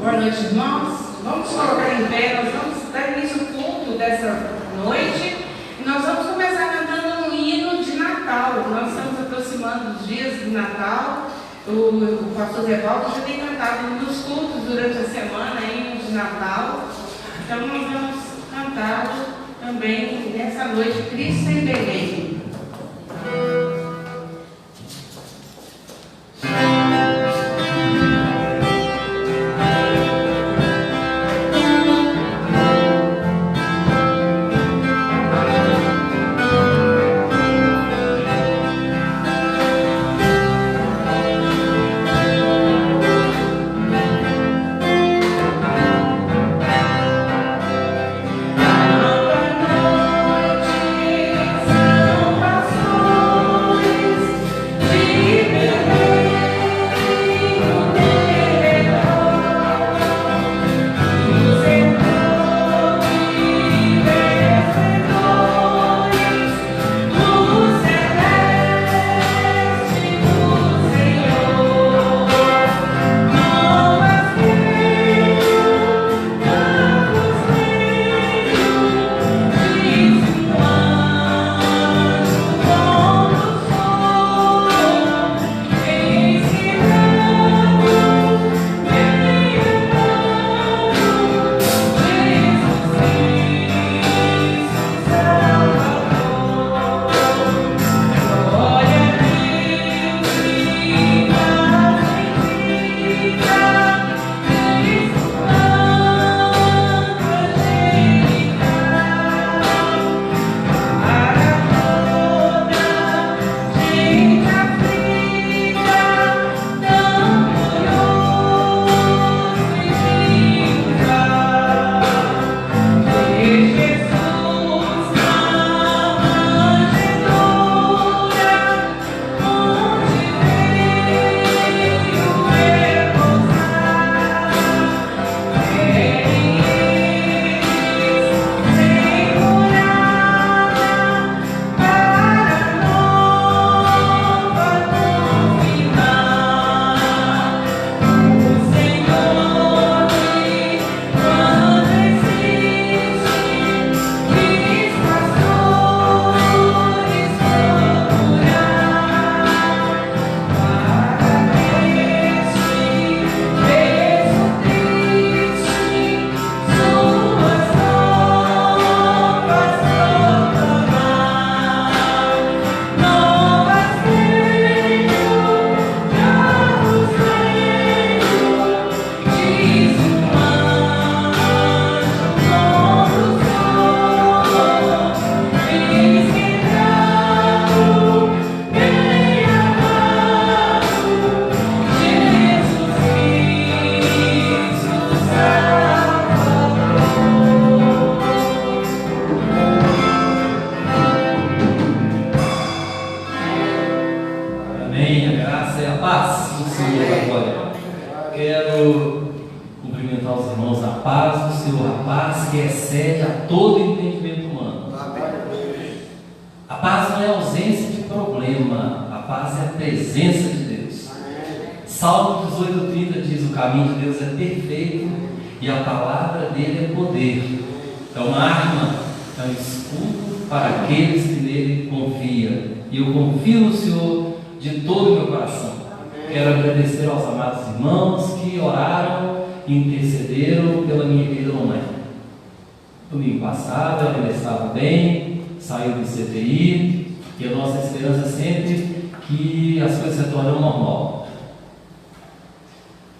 Boa noite, irmãos. Vamos colocar em pé, nós vamos dar início ao culto dessa noite. E nós vamos começar cantando um hino de Natal. Nós estamos aproximando dos dias de Natal. O pastor Revaldo já tem cantado nos cultos durante a semana, hinos de Natal. Então nós vamos cantar também nessa noite, Cristo em Belém.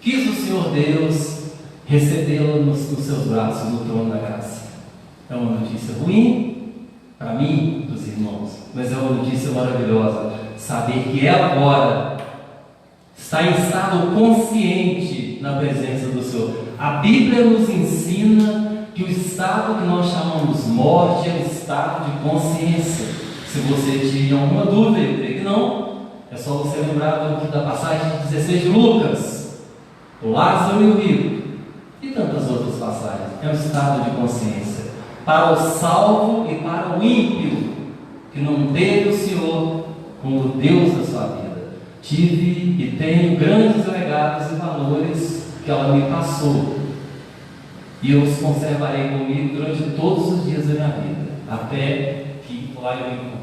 Quis o Senhor Deus recebê-lo nos seus braços, no trono da graça. É uma notícia ruim para mim, dos irmãos, mas é uma notícia maravilhosa, saber que ela agora está em estado consciente na presença do Senhor. A Bíblia nos ensina que o estado que nós chamamos morte é o estado de consciência. Se você tinha alguma dúvida, eu creio que não, é só você lembrar da passagem 16 de Lucas, o Lázaro e o rico, e tantas outras passagens. É um estado de consciência para o salvo e para o ímpio, que não teve o Senhor como Deus da sua vida. Tive e tenho grandes legados e valores que ela me passou, e eu os conservarei comigo durante todos os dias da minha vida, até que lá eu encontre.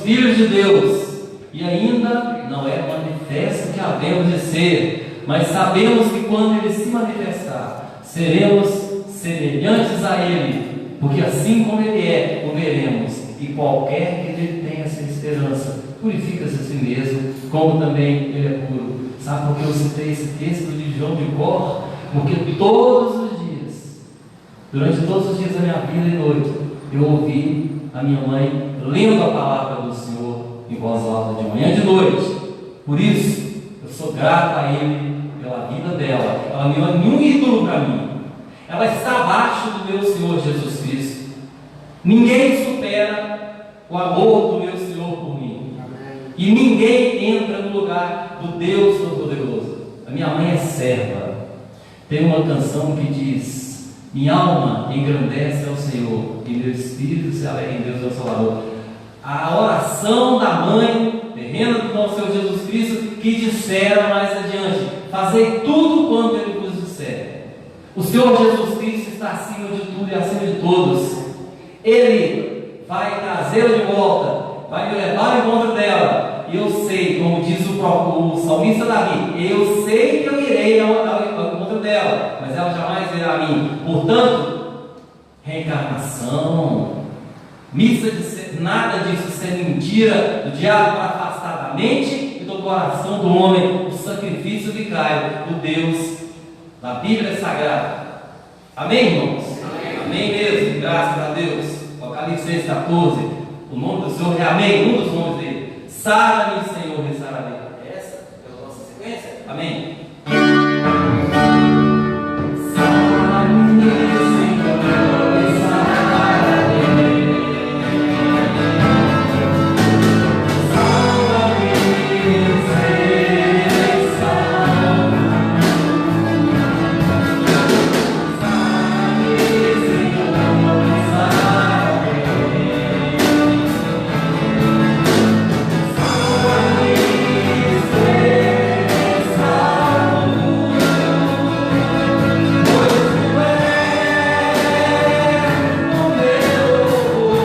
filhos de Deus, e ainda não é manifesto que havemos de ser, mas sabemos que quando Ele se manifestar, seremos semelhantes a Ele, porque assim como Ele é, o veremos. E qualquer que Ele tenha essa esperança, purifica-se a si mesmo, como também Ele é puro. Sabe por que eu citei esse texto de João de cor? Porque todos os dias, durante todos os dias da minha vida e noite, eu ouvi a minha mãe lendo a palavra do Senhor em voz alta, de manhã e de noite. Por isso, eu sou grato a Ele pela vida dela. Ela não é nenhum ídolo para mim. Ela está abaixo do meu Senhor Jesus Cristo. Ninguém supera o amor do meu Senhor por mim. E ninguém entra no lugar do Deus Todo-Poderoso. A minha mãe é serva. Tem uma canção que diz: minha alma engrandece ao Senhor, e meu espírito se alegra em Deus, meu Salvador. A oração da mãe terrena do nosso Senhor Jesus Cristo, que dissera mais adiante: fazei tudo quanto Ele vos disser. O Senhor Jesus Cristo está acima de tudo e acima de todos. Ele vai trazê-la de volta, vai me levar em encontro dela. E eu sei, como diz o salmista Davi, eu sei que eu irei ao encontro dela, mas ela jamais virá a mim. Portanto, reencarnação, missa de ser, nada disso ser mentira do diabo para afastar da mente e do coração do homem o sacrifício vicário do Deus da Bíblia Sagrada. Amém, irmãos? Amém mesmo, graças a Deus. Apocalipse 6,14, o nome do Senhor é Amém, um dos nomes dele. Sara-me, Senhor, e sararei. Essa é a nossa sequência? Amém. Sara-me, Senhor, e sararei. Sara-me, ser salvo. Sara-me, Senhor, e sararei.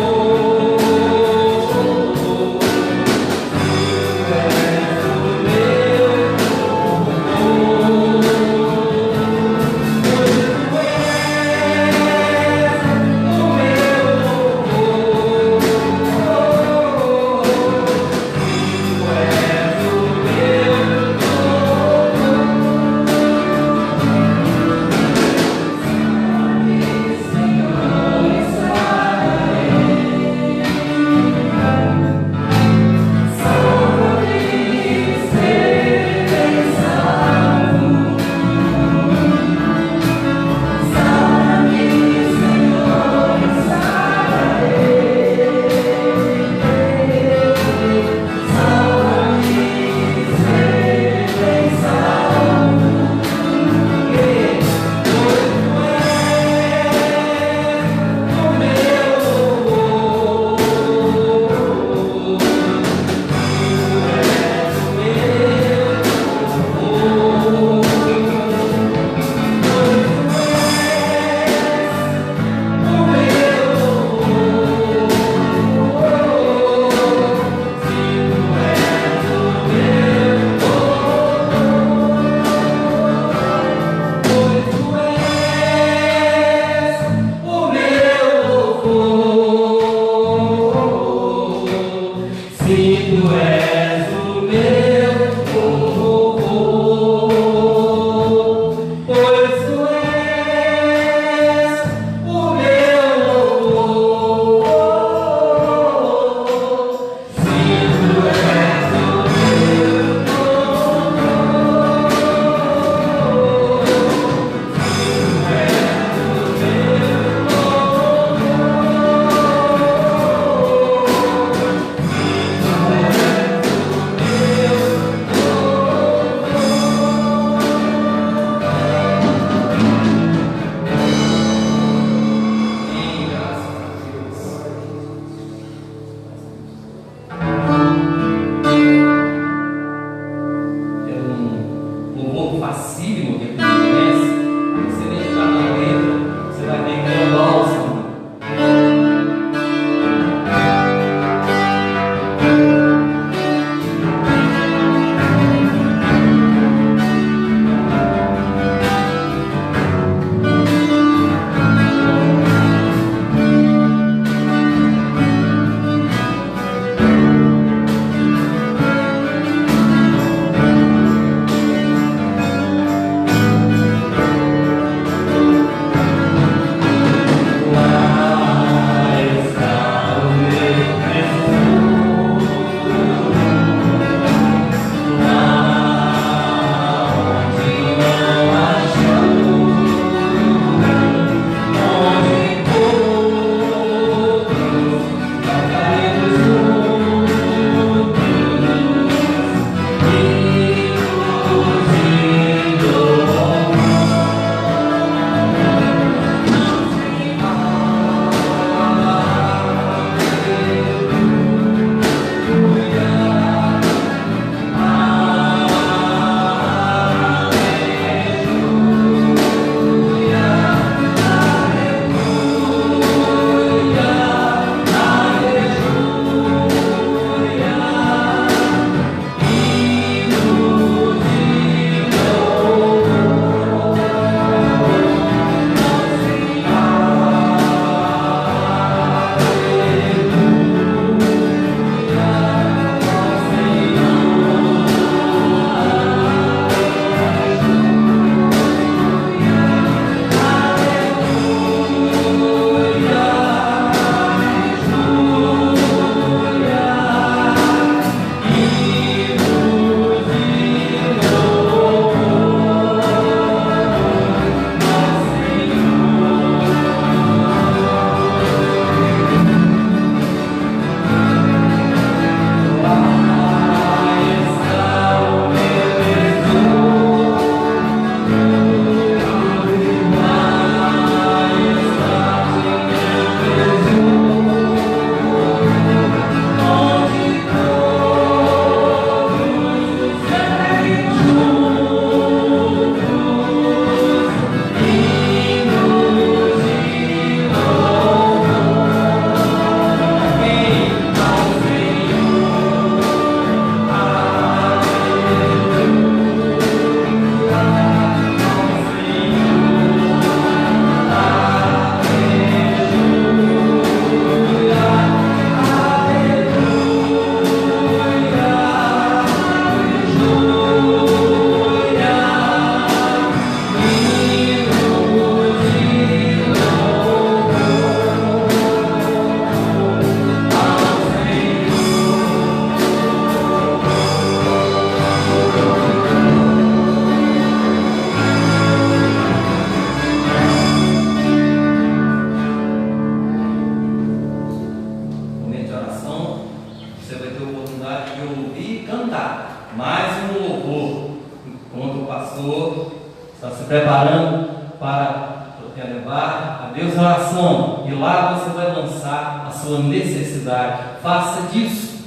louvor está se preparando para levar a Deus a oração, e lá você vai lançar a sua necessidade. Faça disso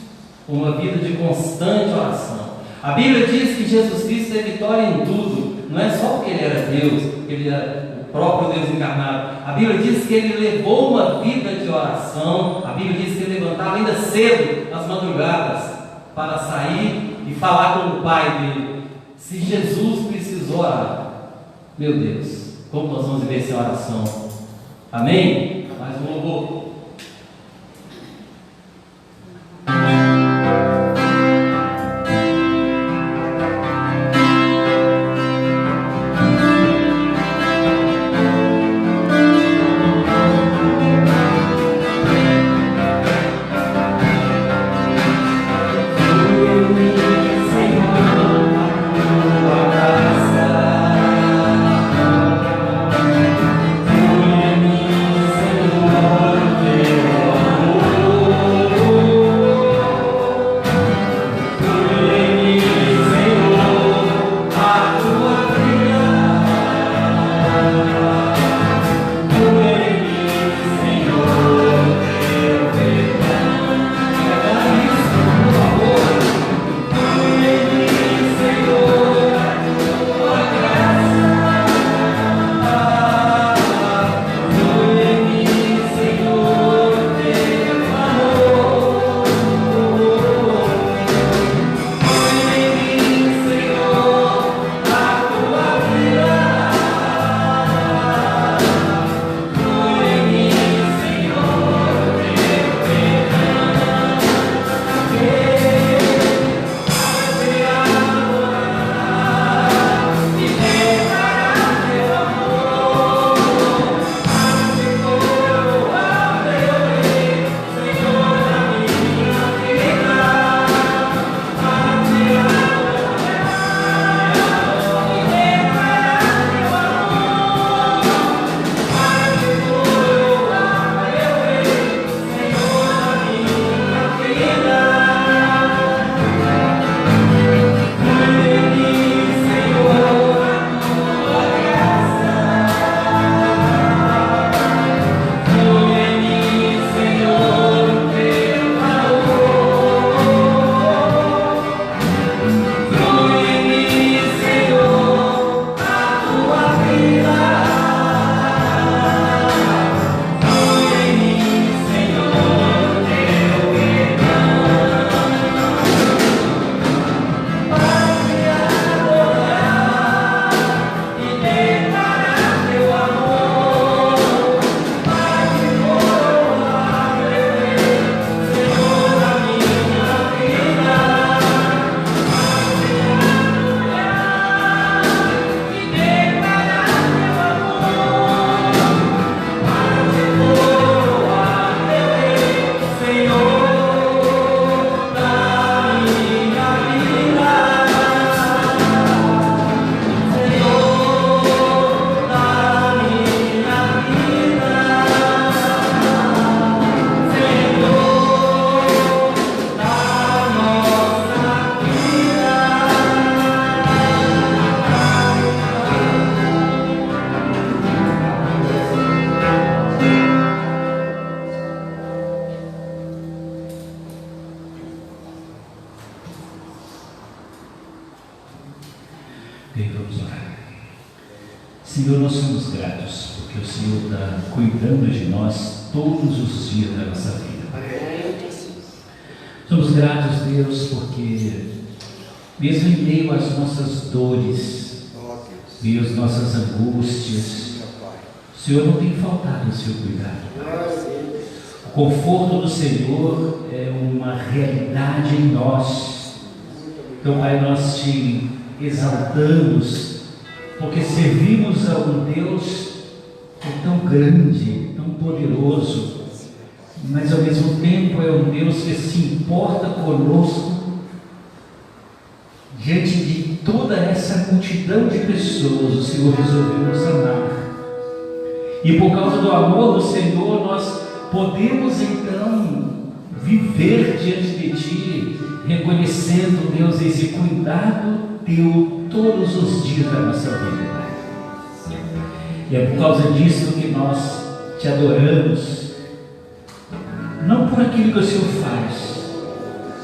uma vida de constante oração. A Bíblia diz que Jesus Cristo tem vitória em tudo, não é só porque Ele era Deus, Ele era o próprio Deus encarnado. A Bíblia diz que Ele levou uma vida de oração. A Bíblia diz que Ele levantava ainda cedo, nas madrugadas, para sair e falar com o Pai dele. Se Jesus precisou orar, meu Deus, como nós vamos viver essa oração? Amém? Mais um louvor. Bem, vamos orar. Senhor, nós somos gratos, porque o Senhor está cuidando de nós todos os dias da nossa vida. Somos gratos, Deus, porque mesmo em meio às nossas dores, meio às nossas angústias, o Senhor não tem faltado o seu cuidado. O conforto do Senhor é uma realidade em nós. Então, Pai, nós te exaltamos, porque servimos a um Deus que é tão grande, tão poderoso, mas ao mesmo tempo é um Deus que se importa conosco diante de toda essa multidão de pessoas. O Senhor resolveu nos amar, e por causa do amor do Senhor nós podemos então viver diante de Ti, reconhecendo, Deus, esse cuidado Teu todos os dias da nossa vida, Pai. E é por causa disso que nós te adoramos, não por aquilo que o Senhor faz,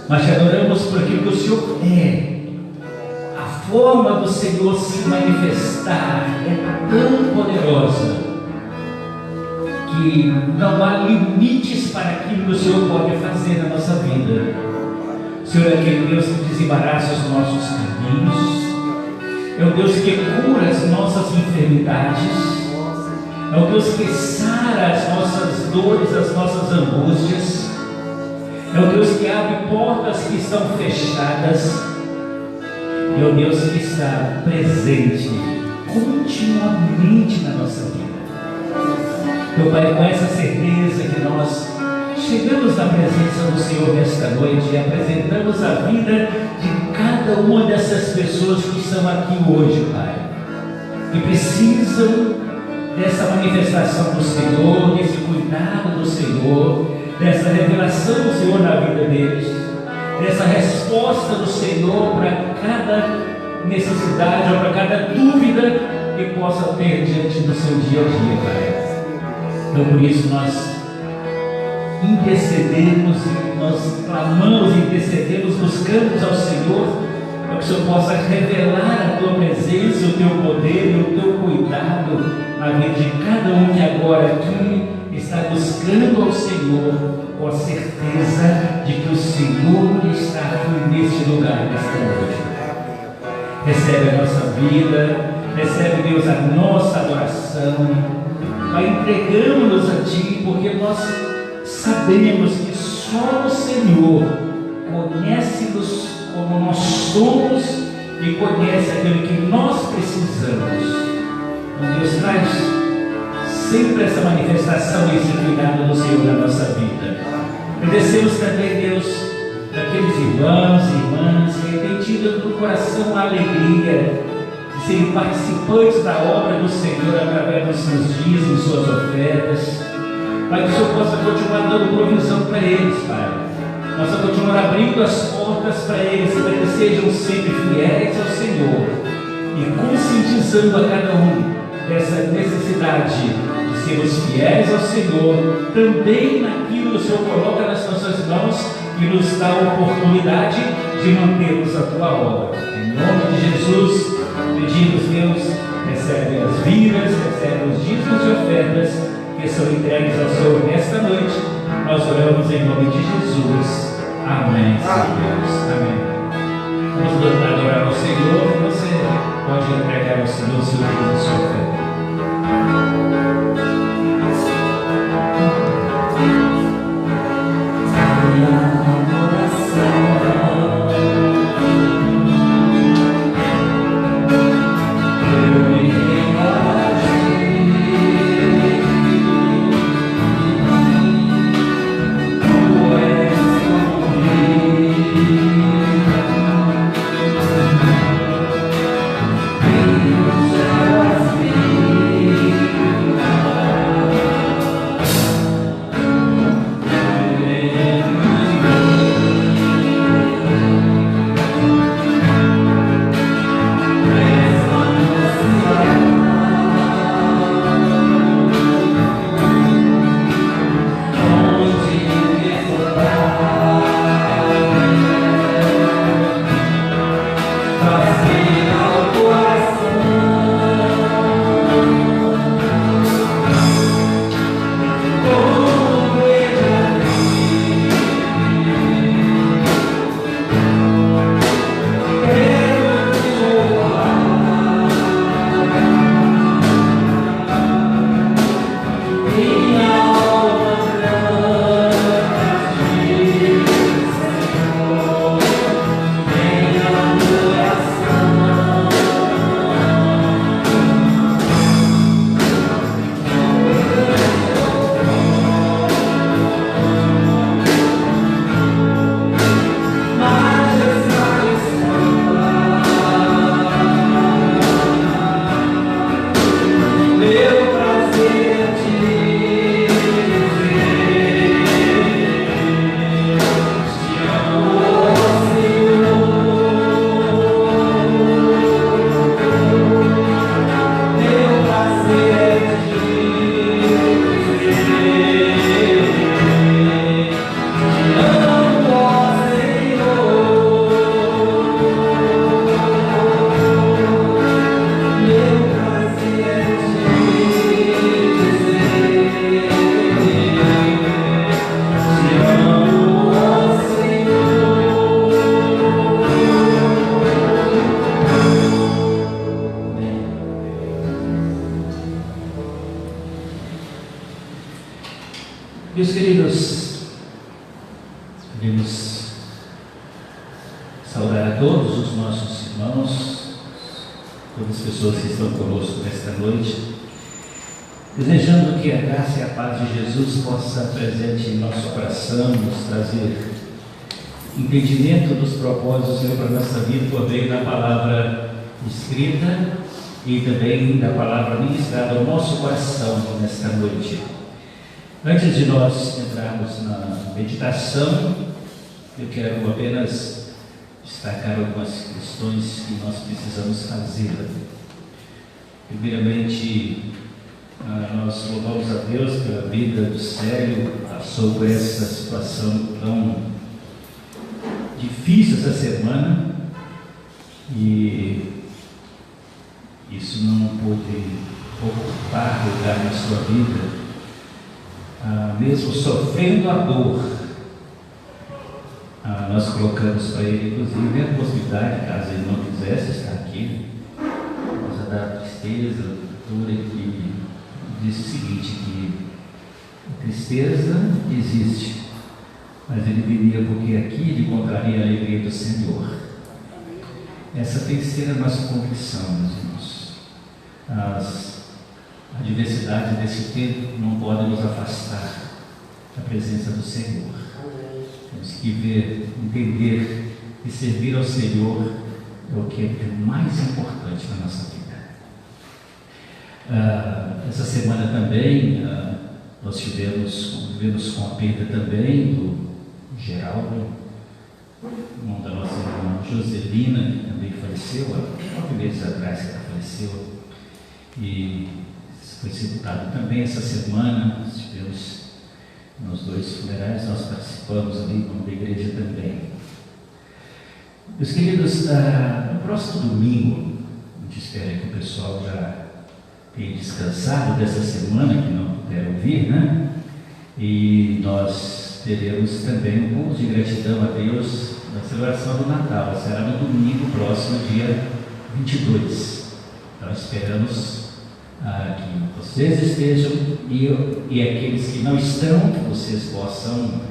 mas te adoramos por aquilo que o Senhor é. A forma do Senhor se manifestar é tão poderosa que não há limites para aquilo que o Senhor pode fazer na nossa vida. O Senhor é aquele Deus que desembaraça os nossos caminhos, é o Deus que cura as nossas enfermidades, é o Deus que sara as nossas dores, as nossas angústias, é o Deus que abre portas que estão fechadas, é o Deus que está presente continuamente na nossa vida. Meu Pai, com essa certeza que nós chegamos na presença do Senhor nesta noite e apresentamos a vida de cada uma dessas pessoas que estão aqui hoje, Pai, que precisam dessa manifestação do Senhor, desse cuidado do Senhor, dessa revelação do Senhor na vida deles, dessa resposta do Senhor para cada necessidade ou para cada dúvida que possa ter diante do seu dia a dia, Pai. Então, por isso, nós intercedemos, nós clamamos, intercedemos, buscamos ao Senhor, para que o Senhor possa revelar a Tua presença, o Teu poder e o Teu cuidado na vida de cada um que agora aqui está buscando ao Senhor, com a certeza de que o Senhor está aqui neste lugar, nesta noite. Recebe a nossa vida, recebe, Deus, a nossa adoração. Pai, entregamos-nos a Ti, porque nós sabemos que só o Senhor conhece-nos como nós somos e conhece aquilo que nós precisamos. Então, Deus, traz sempre essa manifestação e esse cuidado do Senhor na nossa vida. Agradecemos também, Deus, daqueles irmãos e irmãs que têm tido no coração a alegria de serem participantes da obra do Senhor através dos seus dízimos, suas ofertas. Pai, que o Senhor possa continuar dando provisão para eles, Pai. Possa continuar abrindo as portas para eles, para que eles sejam sempre fiéis ao Senhor e conscientizando a cada um dessa necessidade de sermos fiéis ao Senhor, também naquilo que o Senhor coloca nas nossas mãos e nos dá a oportunidade de mantermos a Tua obra. Em nome de Jesus, pedimos, Deus, recebe as vidas, recebe os dízimos e ofertas que são entregues ao Senhor nesta noite. Nós oramos em nome de Jesus. Amém, Senhor Deus. Amém. Vamos adorar ao Senhor. Você pode entregar ao Senhor o seu dízimo e sua oferta. Deus Meus queridos, queremos saudar a todos os nossos irmãos, todas as pessoas que estão conosco nesta noite, desejando que a graça e a paz de Jesus possa estar presente em nosso coração, nos trazer entendimento dos propósitos do Senhor para a nossa vida por meio da palavra escrita e também da palavra ministrada ao nosso coração nesta noite. Antes de nós entrarmos na meditação, eu quero apenas destacar algumas questões que nós precisamos fazer. Primeiramente, nós louvamos a Deus pela vida do Célio, passou por essa situação tão difícil essa semana e isso não pôde ocupar lugar na sua vida, mesmo sofrendo a dor. Nós colocamos para ele, inclusive, a possibilidade, caso ele não quisesse estar aqui, por causa da tristeza, da dor, que disse o seguinte, que a tristeza existe, mas ele viria porque aqui ele encontraria a alegria do Senhor. Essa tem que ser a nossa convicção, meus irmãos. As adversidades desse tempo não podem nos afastar da presença do Senhor. Temos que ver, entender e servir ao Senhor é o que é mais importante na nossa vida. Essa semana também nós convivemos com a perda também do Geraldo, irmão da nossa irmã Joselina, que também faleceu há 9 meses atrás que ela faleceu, e foi sepultado também essa semana. Nós tivemos nos 2 funerais, nós participamos ali da igreja também. Meus queridos, no próximo domingo, a gente espera que o pessoal já tenha descansado dessa semana, que não puderam vir, né? E nós teremos também um pouco de gratidão a Deus na celebração do Natal. Será no domingo próximo, dia 22. Então esperamos que vocês estejam e aqueles que não estão, que vocês possam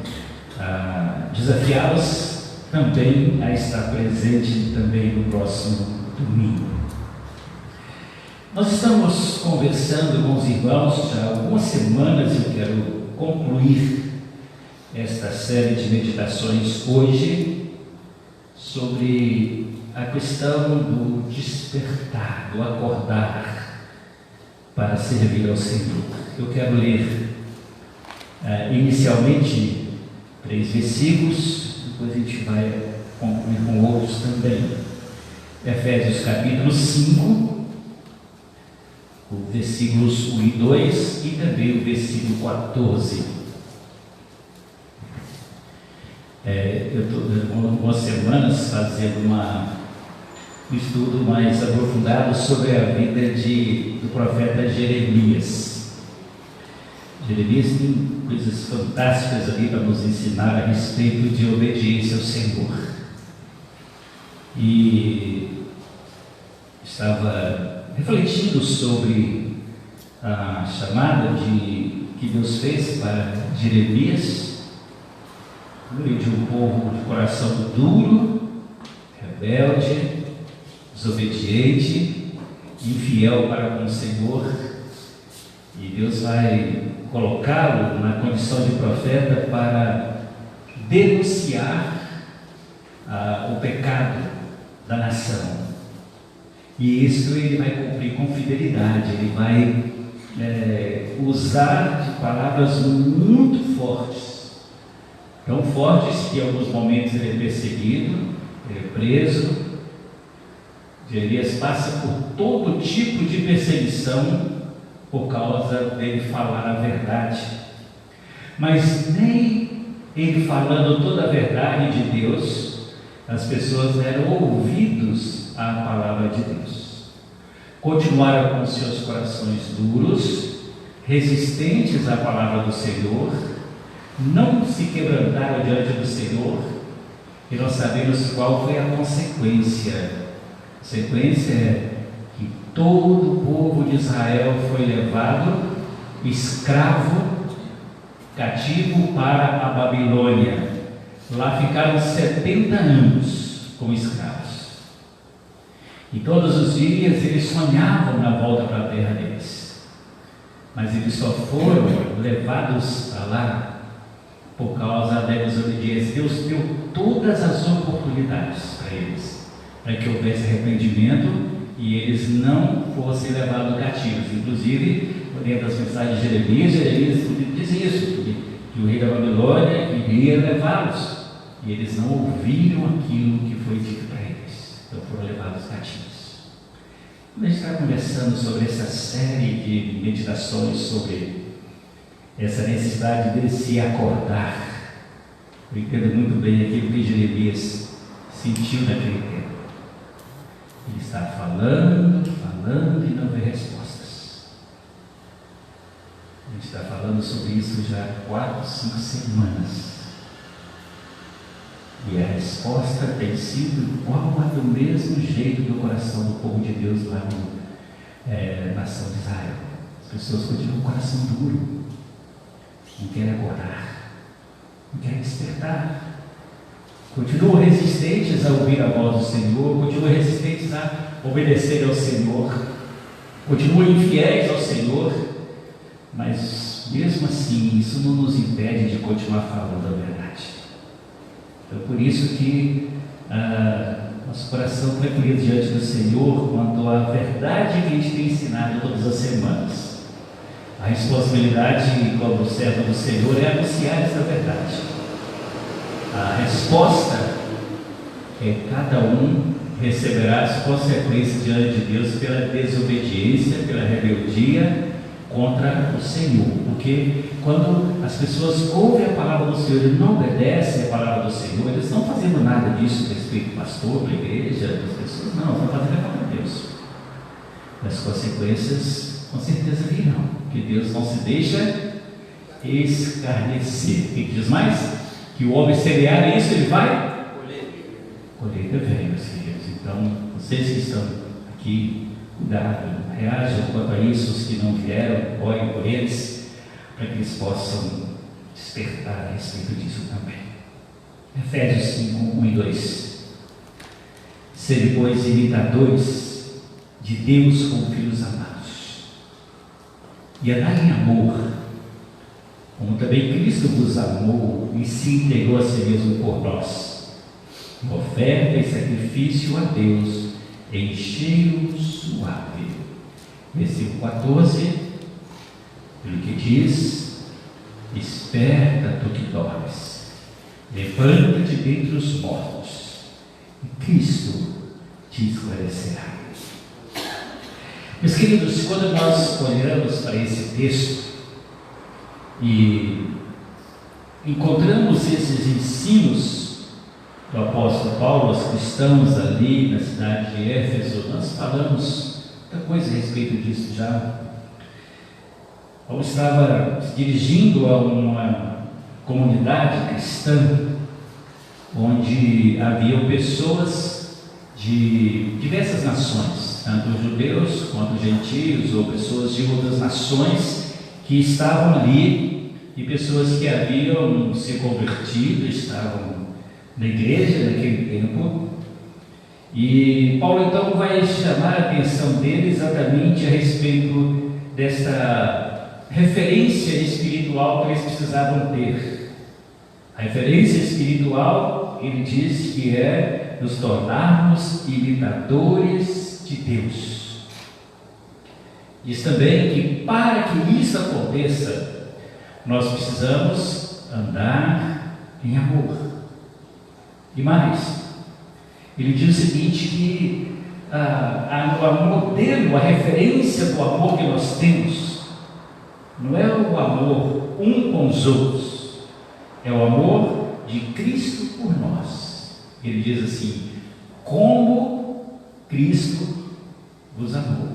desafiá-los também a estar presente também no próximo domingo. Nós estamos conversando com os irmãos já há algumas semanas. Eu quero concluir esta série de meditações hoje sobre a questão do despertar, do acordar para servir ao Senhor. Eu quero ler inicialmente 3 versículos, depois a gente vai concluir com outros também. Efésios capítulo 5, versículos 1 e 2 e também o versículo 14. Eu estou há algumas semanas fazendo um estudo mais aprofundado sobre a vida do profeta Jeremias. Jeremias tem coisas fantásticas ali para nos ensinar a respeito de obediência ao Senhor. E estava refletindo sobre a chamada que Deus fez para Jeremias, no meio de um povo de coração duro, rebelde, desobediente, infiel para com o Senhor, e Deus vai colocá-lo na condição de profeta para denunciar o pecado da nação. E isso ele vai cumprir com fidelidade. Ele vai usar de palavras muito fortes, tão fortes que em alguns momentos ele é perseguido, ele é preso. Jeremias passa por todo tipo de perseguição por causa dele falar a verdade. Mas nem ele falando toda a verdade de Deus, as pessoas deram ouvidos à palavra de Deus. Continuaram com seus corações duros, resistentes à palavra do Senhor, não se quebrantaram diante do Senhor, e nós sabemos qual foi a consequência. A consequência é que todo o povo de Israel foi levado escravo cativo para a Babilônia. Lá ficaram 70 anos como escravos. E todos os dias eles sonhavam na volta para a terra deles. Mas eles só foram levados para lá por causa da desobediência. Deus deu todas as oportunidades para eles, para que houvesse arrependimento e eles não fossem levados cativos. Inclusive, dentro das mensagens de Jeremias diz isso, que o rei da Babilônia iria levá-los. E eles não ouviram aquilo que foi dito para eles. Então foram levados cativos. A gente está conversando sobre essa série de meditações sobre essa necessidade de se acordar. Eu entendo muito bem aquilo que Jeremias sentiu naquele tempo. Ele está falando e não vê respostas. A gente está falando sobre isso já há 4, 5 semanas. E a resposta tem sido igual a do mesmo jeito do coração do povo de Deus lá na nação de Israel. As pessoas continuam com o coração duro, não querem acordar, não querem despertar, continuam resistentes a ouvir a voz do Senhor, continuam resistentes a obedecer ao Senhor, continuam infiéis ao Senhor, mas mesmo assim isso não nos impede de continuar falando a verdade. Então, por isso que nosso coração tranquilo diante do Senhor quanto à verdade que a gente tem ensinado todas as semanas. A responsabilidade como servo do Senhor é anunciar essa verdade. A resposta é cada um receberá as consequências diante de Deus pela desobediência, pela rebeldia contra o Senhor. Porque quando as pessoas ouvem a palavra do Senhor e não obedecem a palavra do Senhor, eles não estão fazendo nada disso a respeito do pastor, da igreja, das pessoas, não, estão fazendo a palavra de Deus. As consequências com certeza virão, porque Deus não se deixa escarnecer. O que diz mais? Que o homem semear isso, ele vai colheita vem, meus queridos. Então, vocês que estão aqui, cuidado, reajam quanto a isso, os que não vieram, orem por eles, para que eles possam despertar a respeito disso também. Efésios 5, 1 e 2. Sede, pois, imitadores de Deus como filhos amados, e andai em amor, como também Cristo vos amou e se entregou a si mesmo por nós, em oferta e sacrifício a Deus em cheiro suave. Versículo 14, pelo que diz: desperta, tu que dormes, levanta-te dentre os mortos, e Cristo te esclarecerá. Meus queridos, quando nós olhamos para esse texto e encontramos esses ensinos do apóstolo Paulo aos cristãos ali na cidade de Éfeso, nós falamos muita coisa a respeito disso já. Paulo estava se dirigindo a uma comunidade cristã onde haviam pessoas de diversas nações, tanto judeus quanto gentios, ou pessoas de outras nações que estavam ali, e pessoas que haviam se convertido, estavam na igreja naquele tempo. E Paulo então vai chamar a atenção dele exatamente a respeito desta referência espiritual que eles precisavam ter. A referência espiritual, ele diz que é nos tornarmos imitadores de Deus. Diz também que para que isso aconteça, nós precisamos andar em amor. E mais, ele diz o seguinte, que o modelo, a referência do amor que nós temos, não é o amor um com os outros, é o amor de Cristo por nós. Ele diz assim: como Cristo vos amou.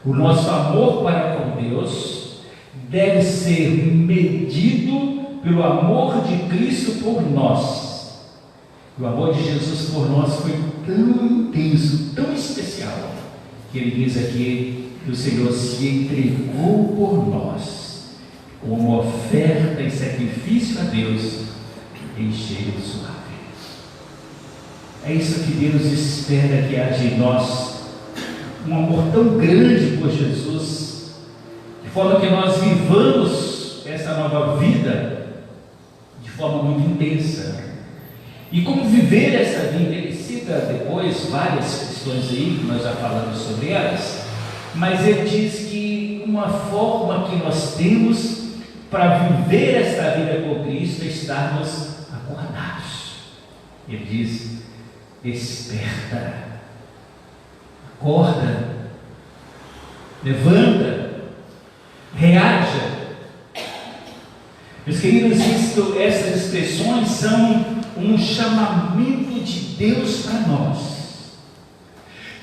O nosso amor para com Deus deve ser medido pelo amor de Cristo por nós. O amor de Jesus por nós foi tão intenso, tão especial, que ele diz aqui que o Senhor se entregou por nós. como uma oferta e sacrifício a Deus em cheiro suave. É isso que Deus espera que haja em nós, um amor tão grande por Jesus, de forma que nós vivamos essa nova vida de forma muito intensa. E como viver essa vida? Ele cita depois várias questões aí, que nós já falamos sobre elas, mas ele diz que uma forma que nós temos para viver esta vida com Cristo é estarmos acordados. Ele diz: desperta, acorda, levanta, reaja. Meus queridos, essas expressões são um chamamento de Deus para nós.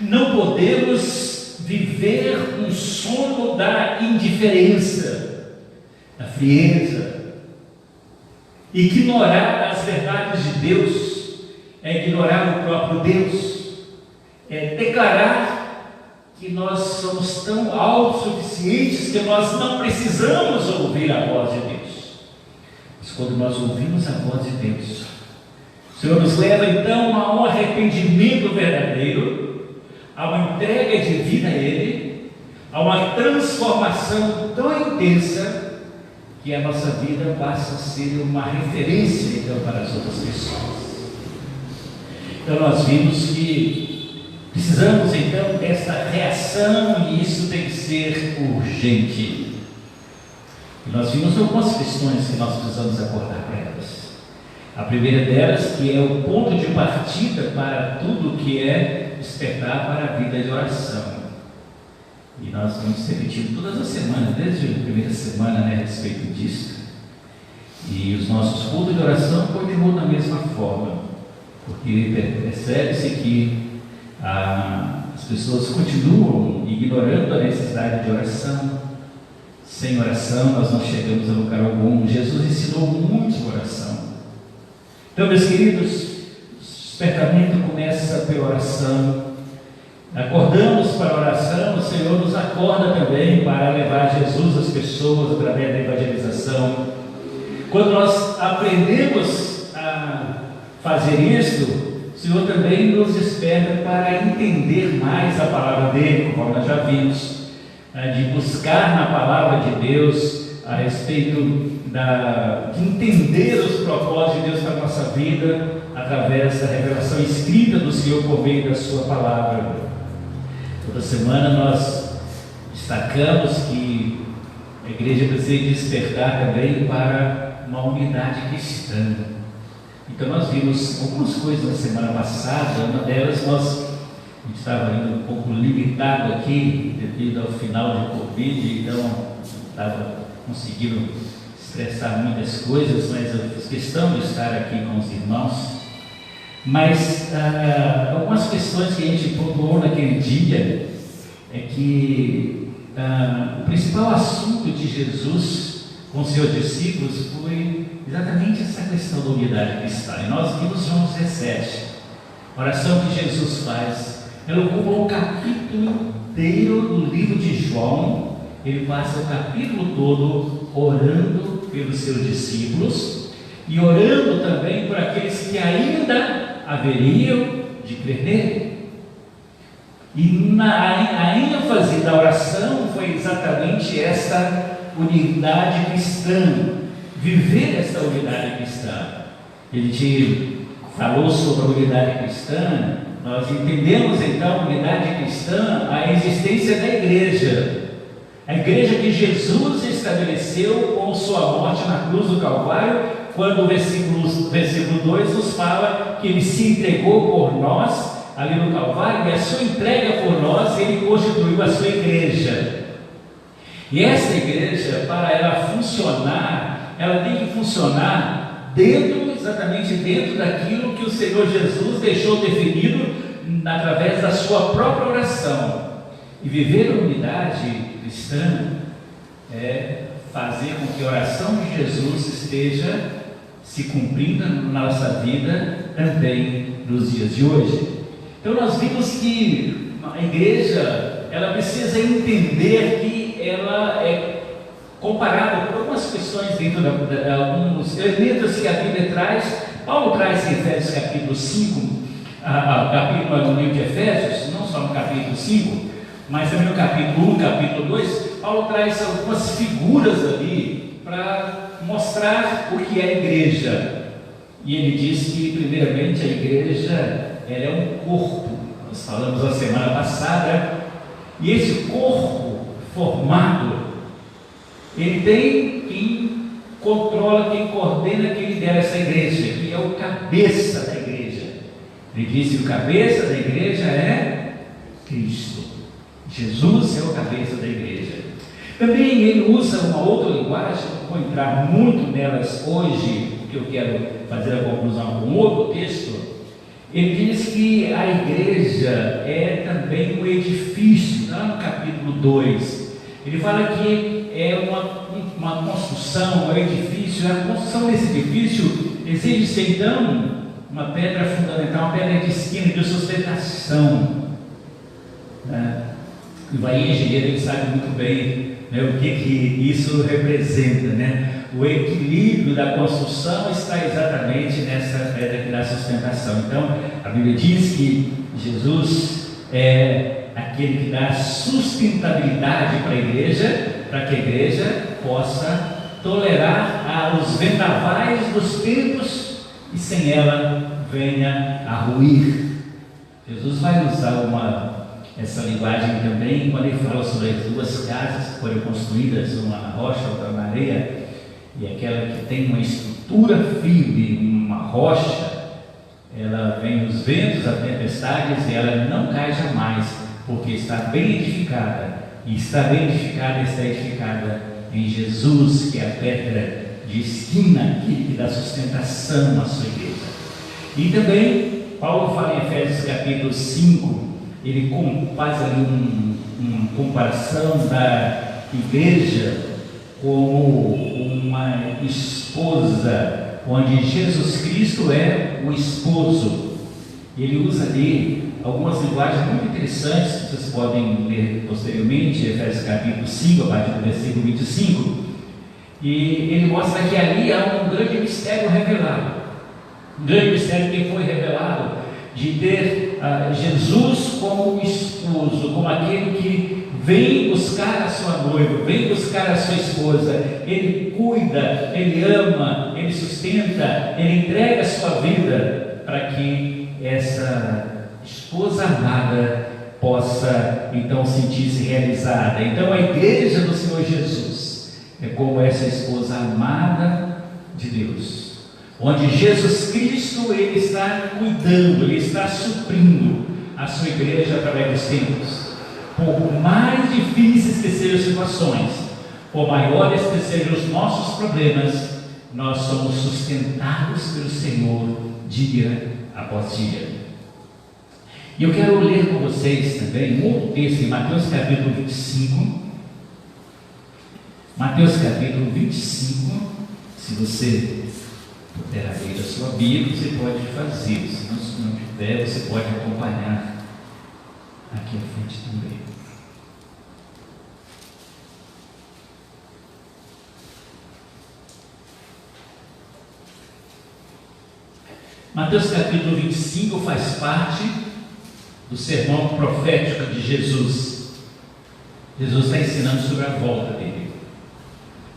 Não podemos viver um sono da indiferença, da frieza. Ignorar as verdades de Deus é ignorar o próprio Deus, é declarar que nós somos tão autossuficientes que nós não precisamos ouvir a voz de Deus. Mas quando nós ouvimos a voz de Deus, o Senhor nos leva então a um arrependimento verdadeiro, a uma entrega de vida a Ele, a uma transformação tão intensa que a nossa vida passa a ser uma referência então para as outras pessoas. Então nós vimos que precisamos então dessa reação, e isso tem que ser urgente. E nós vimos algumas questões que nós precisamos acordar para elas. A primeira delas, que é o ponto de partida para tudo que é despertar para a vida de oração. E nós estamos repetindo todas as semanas, desde a primeira semana, a respeito disso. E os nossos cultos de oração continuam da mesma forma, porque percebe-se que as pessoas continuam ignorando a necessidade de oração. Sem oração nós não chegamos a lugar algum. Jesus ensinou muito oração. Então, meus queridos, o despertamento começa pela oração. Acordamos para a oração, o Senhor nos acorda também para levar Jesus às pessoas através da evangelização. Quando nós aprendemos a fazer isso, o Senhor também nos desperta para entender mais a palavra dele, como nós já vimos, de buscar na palavra de Deus a respeito de entender os propósitos de Deus para a nossa vida através da revelação escrita do Senhor por meio da sua palavra. Toda semana nós destacamos que a igreja precisa despertar também para uma unidade cristã. Então nós vimos algumas coisas na semana passada. Uma delas a gente estava indo um pouco limitado aqui devido ao final de Covid, então não estava conseguindo expressar muitas coisas, mas eu fiz questão de estar aqui com os irmãos. Mas algumas questões que a gente pontuou naquele dia é que o principal assunto de Jesus com seus discípulos foi exatamente essa questão da unidade cristã. E nós vimos João 17, a oração que Jesus faz. Ele ocupa um capítulo inteiro do livro de João. Ele passa o capítulo todo orando pelos seus discípulos e orando também por aqueles que ainda haveriam de crer nele. E a ênfase da oração foi exatamente esta unidade cristã, viver esta unidade cristã. Ele te falou sobre a unidade cristã. Nós entendemos então a unidade cristã, a existência da igreja. A igreja que Jesus estabeleceu com sua morte na cruz do Calvário, quando o versículo 2 nos fala que ele se entregou por nós ali no Calvário, e a sua entrega por nós, ele constituiu a sua igreja. E essa igreja, para ela funcionar, ela tem que funcionar exatamente dentro daquilo que o Senhor Jesus deixou definido através da sua própria oração. E viver a unidade cristã é fazer com que a oração de Jesus esteja se cumprindo na nossa vida também nos dias de hoje. Então nós vimos que a igreja, ela precisa entender que ela é comparado por algumas questões dentro de alguns elementos que a Bíblia traz. Paulo traz em Efésios capítulo 5, no livro de Efésios, não só no capítulo 5, mas também no capítulo 1, capítulo 2, Paulo traz algumas figuras ali para mostrar o que é a igreja. E ele diz que, primeiramente, a igreja ela é um corpo. Nós falamos na semana passada, e esse corpo formado, ele tem quem controla, quem coordena, quem lidera essa igreja, que é o cabeça da igreja. Ele diz que o cabeça da igreja é Cristo. Jesus é o cabeça da igreja. Também ele usa uma outra linguagem, não vou entrar muito nelas hoje, porque eu quero fazer a conclusão com outro texto. Ele diz que a igreja é também um edifício, lá no capítulo 2. Ele fala que é uma construção, um edifício. A construção desse edifício exige-se então uma pedra fundamental, uma pedra de esquina, de sustentação. E vai engenheiro, ele sabe muito bem, né, o que isso representa, né? O equilíbrio da construção está exatamente nessa pedra que dá sustentação. Então, a Bíblia diz que Jesus é aquele que dá sustentabilidade para a igreja, para que a igreja possa tolerar os vendavais dos tempos e sem ela venha a ruir. Jesus vai usar essa linguagem também quando ele fala sobre as duas casas que foram construídas, uma na rocha, outra na areia, e aquela que tem uma estrutura firme, uma rocha, ela vem os ventos, as tempestades, e ela não cai jamais, porque está bem edificada, e está bem edificada, está edificada em Jesus, que é a pedra de esquina, que dá sustentação à sua igreja. E também, Paulo fala em Efésios capítulo 5, ele faz ali uma comparação da igreja como uma esposa, onde Jesus Cristo é o esposo. Ele usa ali algumas linguagens muito interessantes, que vocês podem ler posteriormente, Efésios capítulo 5, a partir do versículo 25, e ele mostra que ali há um grande mistério revelado, um grande mistério que foi revelado, de ter Jesus como esposo, como aquele que vem buscar a sua noiva, vem buscar a sua esposa. Ele cuida, ele ama, ele sustenta, ele entrega a sua vida para que essa esposa amada possa então sentir-se realizada. Então a igreja do Senhor Jesus é como essa esposa amada de Deus, onde Jesus Cristo ele está cuidando, ele está suprindo a sua igreja através dos tempos. Por mais difíceis que sejam as situações, por maiores que sejam os nossos problemas, nós somos sustentados pelo Senhor dia após dia. E eu quero ler com vocês também um outro texto em Mateus capítulo 25. Mateus capítulo 25, se você puder abrir a sua Bíblia, você pode fazer. Se não tiver, você pode acompanhar aqui à frente também. Mateus capítulo 25 faz parte do sermão profético de Jesus. Jesus está ensinando sobre a volta dele,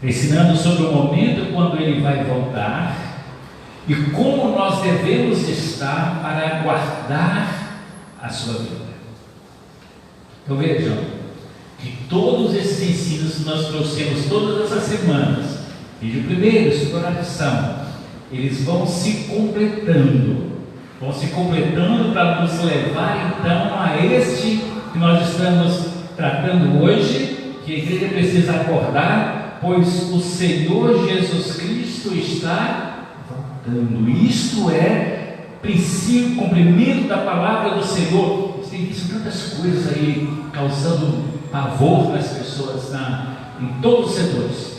ensinando sobre o momento quando ele vai voltar e como nós devemos estar para aguardar a sua vida. Então vejam que todos esses ensinos que nós trouxemos todas essas semanas, desde o primeiro, segunda lição, eles vão se completando para nos levar então a este que nós estamos tratando hoje, que a igreja precisa acordar, pois o Senhor Jesus Cristo está voltando. Isto é princípio, cumprimento da palavra do Senhor. Você tem visto tantas coisas aí causando pavor nas pessoas em todos os setores.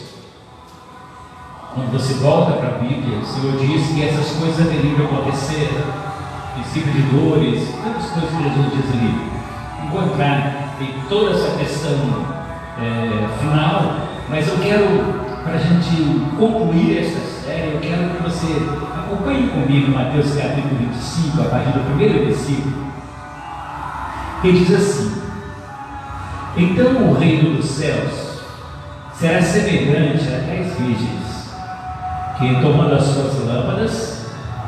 Quando você volta para a Bíblia, o Senhor diz que essas coisas deveriam acontecer, princípio de dores, tantas coisas que Jesus diz ali. Encontrar em toda essa questão final, Mas eu quero, para a gente concluir esta série, eu quero que você acompanhe comigo Mateus capítulo 25, a partir do primeiro versículo, que diz assim: então o reino dos céus será semelhante a 10 virgens, que tomando as suas lâmpadas,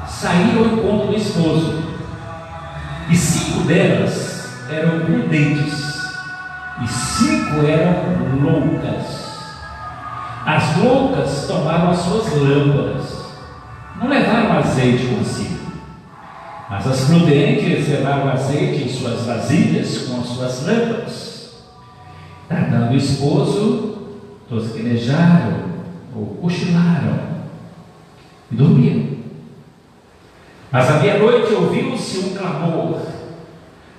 saíram ao encontro do esposo, e 5 delas eram prudentes, e 5 eram loucas. As loucas tomaram as suas lâmpadas, não levaram azeite consigo, mas as prudentes levaram azeite em suas vasilhas com as suas lâmpadas. Tardando o esposo, tosquenejaram ou cochilaram e dormiram. Mas à meia-noite ouviu-se um clamor.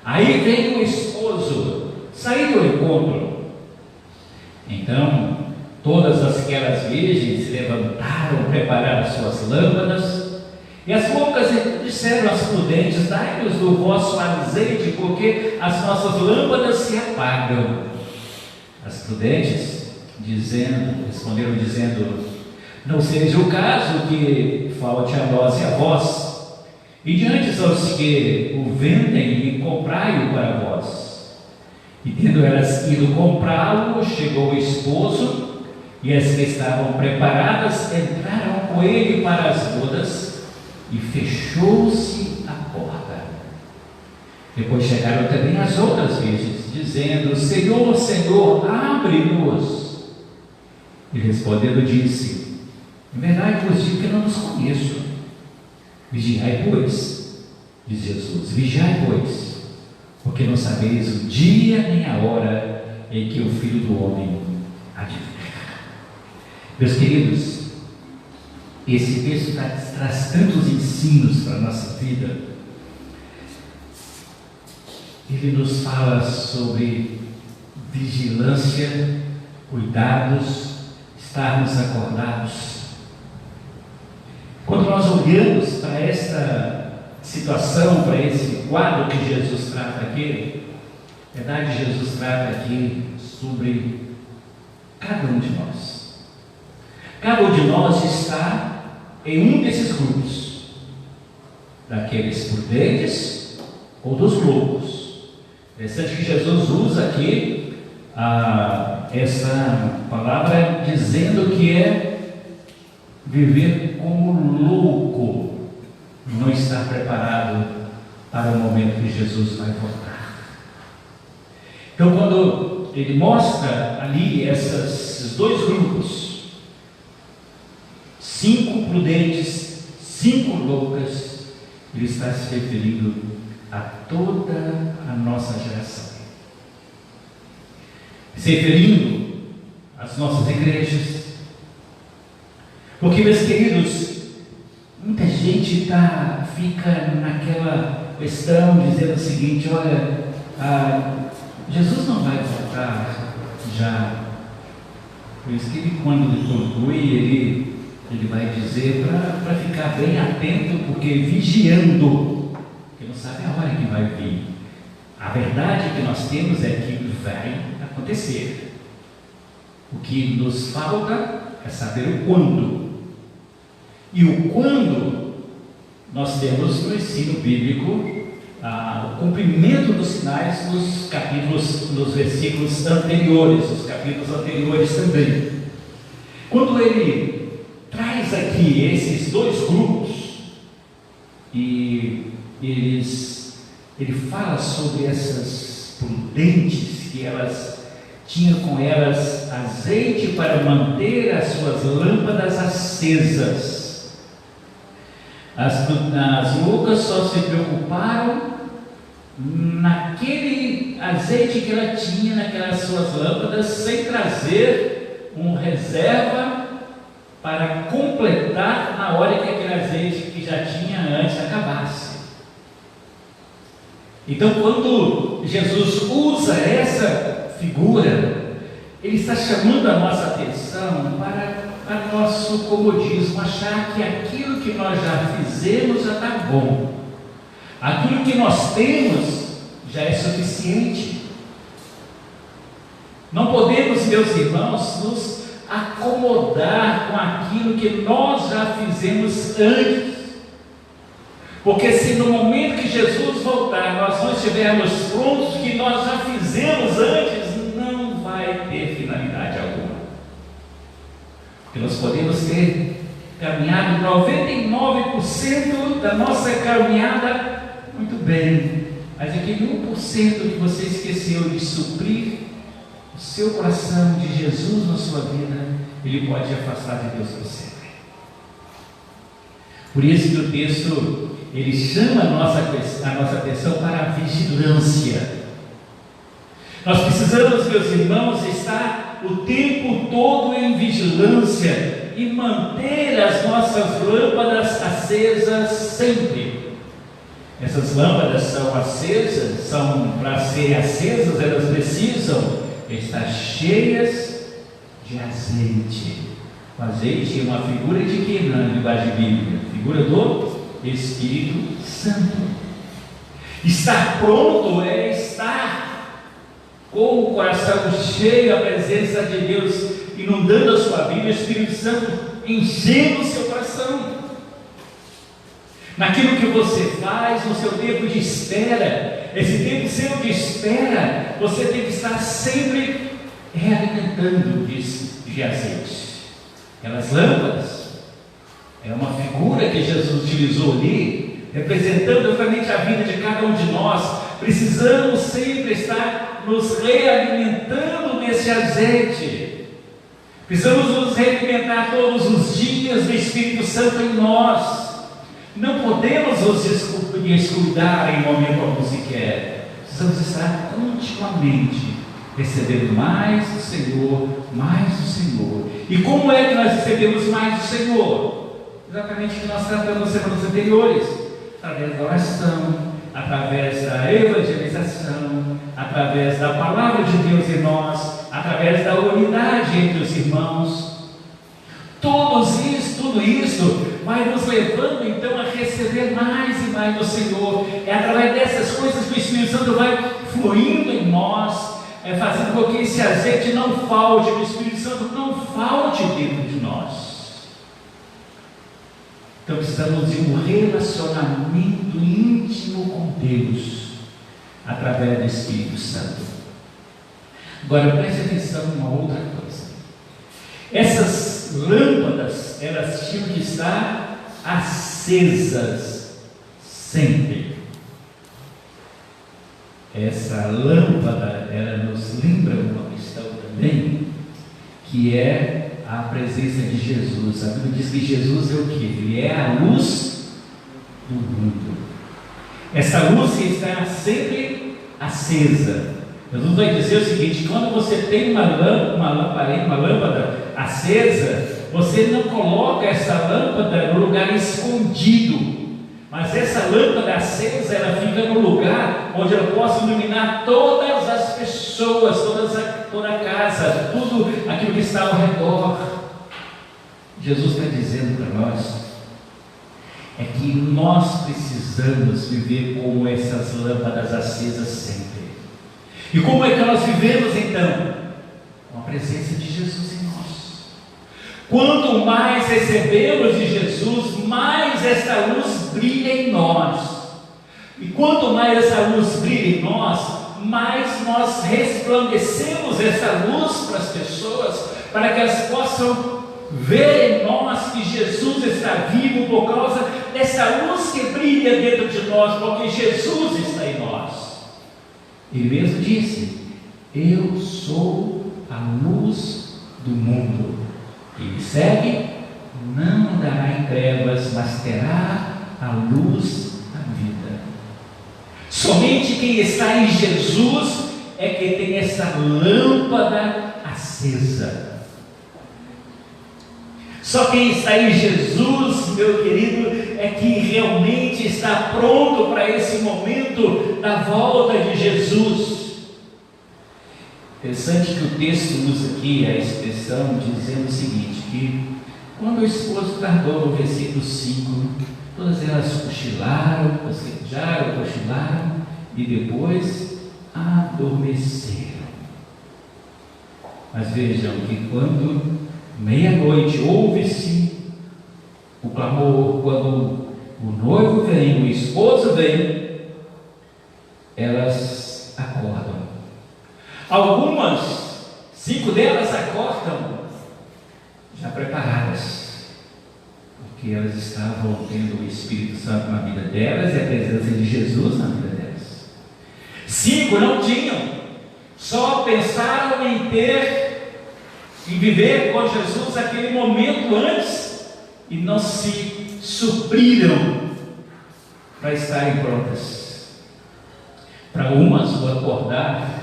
Aí veio o esposo, saiu ao encontro. Então todas aquelas virgens se levantaram, prepararam suas lâmpadas, e as loucas disseram às prudentes: dai-nos do vosso azeite, porque as nossas lâmpadas se apagam. As prudentes responderam dizendo: não seja o caso que falte a nós e a vós, e diante aos que o vendem, e comprai-o para vós. E tendo elas ido comprá-lo, chegou o esposo, e as que estavam preparadas entraram com ele para as bodas, e fechou-se a porta. Depois chegaram também as outras virgens, dizendo: Senhor, Senhor, abre-nos. E respondendo disse: em verdade vos digo que não nos conheço. Vigiai, pois, diz Jesus, vigiai, pois, porque não sabeis o dia nem a hora em que o Filho do Homem há de vir. Meus queridos, esse texto traz tantos ensinos para a nossa vida. Ele nos fala sobre vigilância, cuidados, estarmos acordados. Quando nós olhamos para esta situação, para esse quadro que Jesus trata aqui, na verdade Jesus trata aqui sobre cada um de nós. Cada um de nós está em um desses grupos, daqueles prudentes ou dos loucos. É interessante que Jesus usa aqui essa palavra dizendo que é viver como louco, não estar preparado para o momento que Jesus vai voltar. Então, quando ele mostra ali esses dois grupos, 5 prudentes, 5 loucas, ele está se referindo a toda a nossa geração, se referindo às nossas igrejas, porque, meus queridos, muita gente fica naquela questão dizendo o seguinte: olha, Jesus não vai voltar já. Por isso que ele, quando ele conclui, ele vai dizer para ficar bem atento, porque vigiando, porque não sabe a hora que vai vir. A verdade que nós temos é que vai acontecer. O que nos falta é saber o quando. E o quando nós temos no ensino bíblico o cumprimento dos sinais nos versículos anteriores, os capítulos anteriores também. Quando ele traz aqui esses dois grupos e ele fala sobre essas prudentes, que elas tinham com elas azeite para manter as suas lâmpadas acesas. As loucas só se preocuparam naquele azeite que ela tinha naquelas suas lâmpadas, sem trazer um reserva para completar na hora que aquele azeite que já tinha antes acabasse. Então, quando Jesus usa essa figura, ele está chamando a nossa atenção para nosso comodismo, achar que aquilo que nós já fizemos já está bom, aquilo que nós temos já é suficiente. Não podemos, meus irmãos, nos acomodar com aquilo que nós já fizemos antes. Porque se no momento que Jesus voltar, nós não estivermos prontos, o que nós já fizemos antes, não vai ter finalidade alguma. Porque nós podemos ter caminhado 99% da nossa caminhada muito bem, mas aquele 1% que você esqueceu de suprir o seu coração de Jesus na sua vida, ele pode afastar de Deus para sempre. Por isso que o texto, ele chama a nossa atenção para a vigilância. Nós precisamos, meus irmãos, estar o tempo todo em vigilância e manter as nossas lâmpadas acesas sempre. Essas lâmpadas são acesas, para serem acesas, elas precisam estar cheias de azeite. O azeite é uma figura de quem na linguagem bíblica? Figura do Espírito Santo. Estar pronto é estar com o coração cheio da presença de Deus, inundando a sua vida, o Espírito Santo enchendo o seu coração. Naquilo que você faz, no seu tempo de espera, esse tempo seu de espera, você tem que estar sempre realimentando de azeite. Aquelas lâmpadas é uma figura que Jesus utilizou ali, representando exatamente a vida de cada um de nós. Precisamos sempre estar nos realimentando desse azeite. Precisamos nos realimentar todos os dias do Espírito Santo em nós. Não podemos nos descuidar em momento algum sequer. Precisamos estar continuamente recebendo mais do Senhor, mais do Senhor. E como é que nós recebemos mais do Senhor? Exatamente o que nós tratamos nas semanas anteriores, através da oração, através da evangelização, através da palavra de Deus em nós, através da unidade entre os irmãos. Tudo isso vai nos levando então a receber mais e mais do Senhor. É através dessas coisas que o Espírito Santo vai fluindo em nós, fazendo com que esse azeite não falte, que o Espírito Santo não falte dentro de nós. Então precisamos de um relacionamento íntimo com Deus, através do Espírito Santo. Agora preste atenção em uma outra coisa. Essas lâmpadas, elas tinham que estar acesas sempre. Essa lâmpada, ela nos lembra uma questão também, que é a presença de Jesus. A Bíblia diz que Jesus é o que? Ele é a luz do mundo. Essa luz que está sempre acesa. Jesus vai dizer o seguinte: quando você tem uma lâmpada acesa, você não coloca essa lâmpada no lugar escondido, mas essa lâmpada acesa, ela fica no lugar onde ela possa iluminar todas as pessoas, toda a casa, tudo aquilo que está ao redor. Jesus está dizendo para nós é que nós precisamos viver como essas lâmpadas acesas sempre. E como é que nós vivemos então? Com a presença de Jesus em nós. Quanto mais recebemos de Jesus, mais esta luz brilha em nós. E quanto mais essa luz brilha em nós, mais nós resplandecemos essa luz para as pessoas, para que elas possam ver em nós que Jesus está vivo por causa dessa luz que brilha dentro de nós, porque Jesus está em nós. Ele mesmo disse: eu sou a luz do mundo. Quem me segue não andará em trevas, mas terá a luz da vida. Somente quem está em Jesus é que tem essa lâmpada acesa. Só quem está em Jesus, meu querido, é que realmente está pronto para esse momento da volta de Jesus. Interessante que o texto usa aqui a expressão dizendo o seguinte, que quando o esposo tardou, no versículo 5, todas elas cochilaram, e depois adormeceram. Mas vejam que quando meia-noite, ouve-se o clamor. Quando o noivo vem, o esposo vem, elas acordam. Algumas, 5 delas acordam já preparadas, porque elas estavam tendo o Espírito Santo na vida delas e a presença de Jesus na vida delas. 5 não tinham, só pensaram em viver com Jesus aquele momento antes e não se supriram para estarem prontas. Para umas o acordar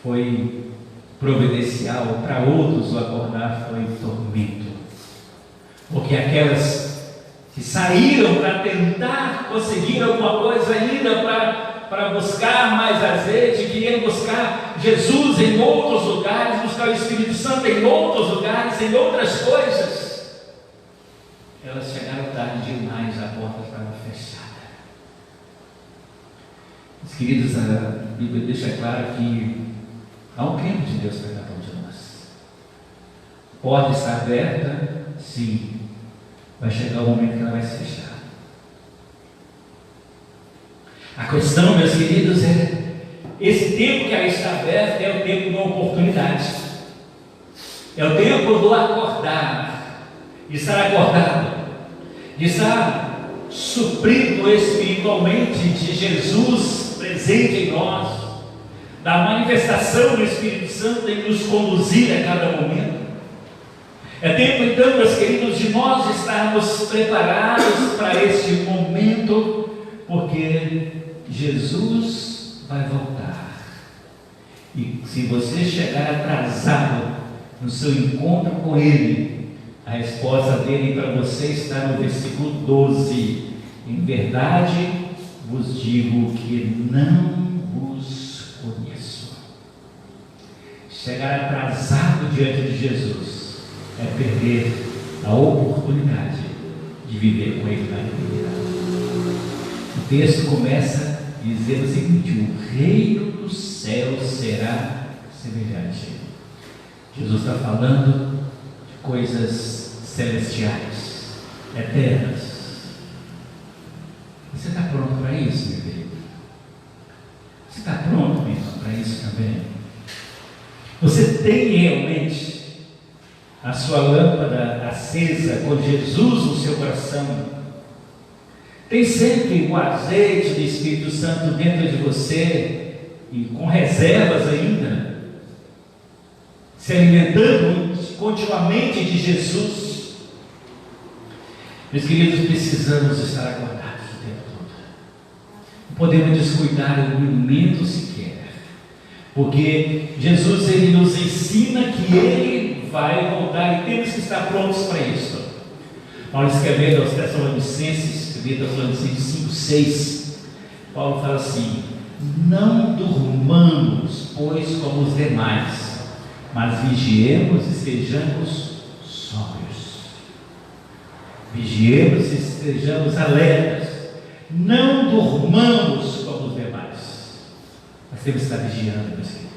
foi providencial, para outros o acordar foi tormento, porque aquelas que saíram para tentar conseguir alguma coisa ainda para buscar mais azeite, queriam buscar Jesus em outros lugares, buscar o Espírito Santo em outros lugares, em outras coisas, elas chegaram tarde demais, a porta estava fechada. Meus queridos, a Bíblia deixa claro que há um tempo de Deus para cada um de nós. A porta está aberta, sim, vai chegar o momento que ela vai se fechar. A questão, meus queridos, é esse tempo que ela está aberta é o tempo da oportunidade, é o tempo do acordar, de estar acordado, de estar suprido espiritualmente de Jesus presente em nós, da manifestação do Espírito Santo em nos conduzir a cada momento. É tempo então, meus queridos, de nós estarmos preparados para este momento, porque Jesus vai voltar. E se você chegar atrasado no seu encontro com Ele, a resposta dele para você está no versículo 12: em verdade vos digo que não vos conheço. Chegar atrasado diante de Jesus é perder a oportunidade de viver com Ele na eternidade. O texto começa dizendo o seguinte: o reino dos céus será semelhante. Jesus está falando de coisas celestiais, eternas. Você está pronto para isso, meu querido? Você está pronto, meu irmão, para isso também? Você tem realmente a sua lâmpada acesa com Jesus no seu coração? Tem sempre o azeite do Espírito Santo dentro de você e com reservas ainda, se alimentando continuamente de Jesus? Meus queridos, precisamos estar acordados o tempo todo. Não podemos descuidar um momento sequer, porque Jesus ele nos ensina que Ele vai voltar e temos que estar prontos para isso. Paulo escrevendo aos Tessalonicenses, 5:6, Paulo fala assim: não durmamos, pois, como os demais, mas vigiemos e sejamos sóbrios. Vigiemos e estejamos alertas. Não durmamos como os demais. Nós temos que estar vigiando, meus queridos.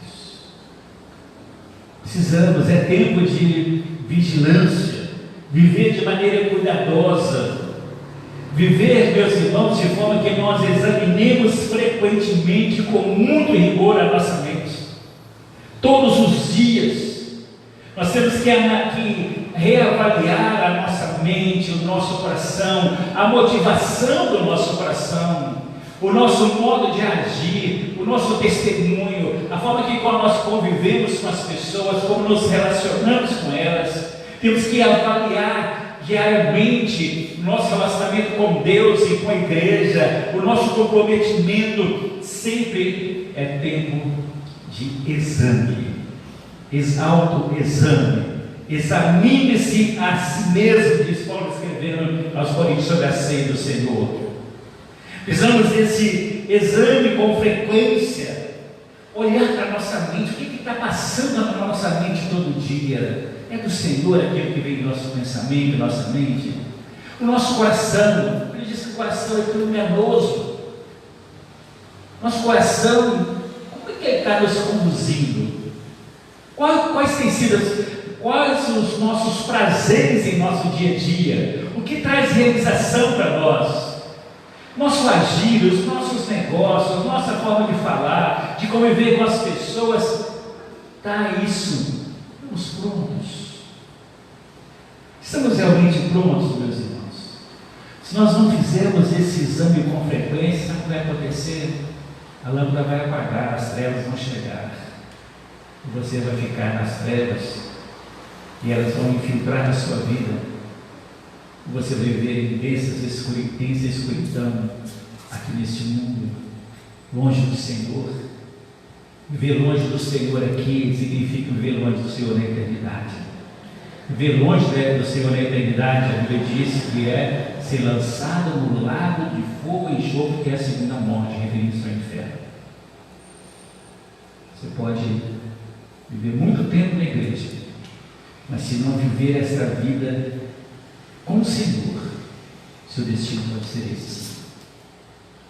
Precisamos, é tempo de vigilância, viver de maneira cuidadosa, viver, meus irmãos, de forma que nós examinemos frequentemente, com muito rigor, a nossa mente. Todos os dias, nós temos que reavaliar a nossa mente, o nosso coração, a motivação do nosso coração, o nosso modo de agir, o nosso testemunho, a forma que nós convivemos com as pessoas, como nos relacionamos com elas. Temos que avaliar diariamente o nosso relacionamento com Deus e com a igreja, o nosso comprometimento. Sempre é tempo de exame, autoexame. Examine-se a si mesmo, diz Paulo escrevendo aos Coríntios sobre a ceia do Senhor. Precisamos desse exame com frequência, olhar para a nossa mente, o que está passando na nossa mente todo dia. É do Senhor aquilo que vem em nosso pensamento, nossa mente? O nosso coração, ele diz que o coração é criminoso. Nosso coração, como é que ele está nos conduzindo? Quais têm sido Quais os nossos prazeres em nosso dia a dia? O que traz realização para nós? Nosso agir, os nossos negócios, nossa forma de falar, de conviver com as pessoas, está isso? Estamos prontos? Estamos realmente prontos, meus irmãos? Se nós não fizermos esse exame com frequência, sabe o que vai acontecer? A lâmpada vai apagar, as trevas vão chegar, e você vai ficar nas trevas, e elas vão infiltrar na sua vida. Você vai viver dessa escuridão aqui neste mundo, longe do Senhor. Viver longe do Senhor aqui significa viver longe do Senhor na eternidade. Viver longe do Senhor na eternidade, a Bíblia diz que é ser lançado no lago de fogo e enxofre, que é a segunda morte, referindo-se ao inferno. Você pode viver muito tempo na igreja, mas se não viver essa vida com o Senhor, seu destino pode ser esse.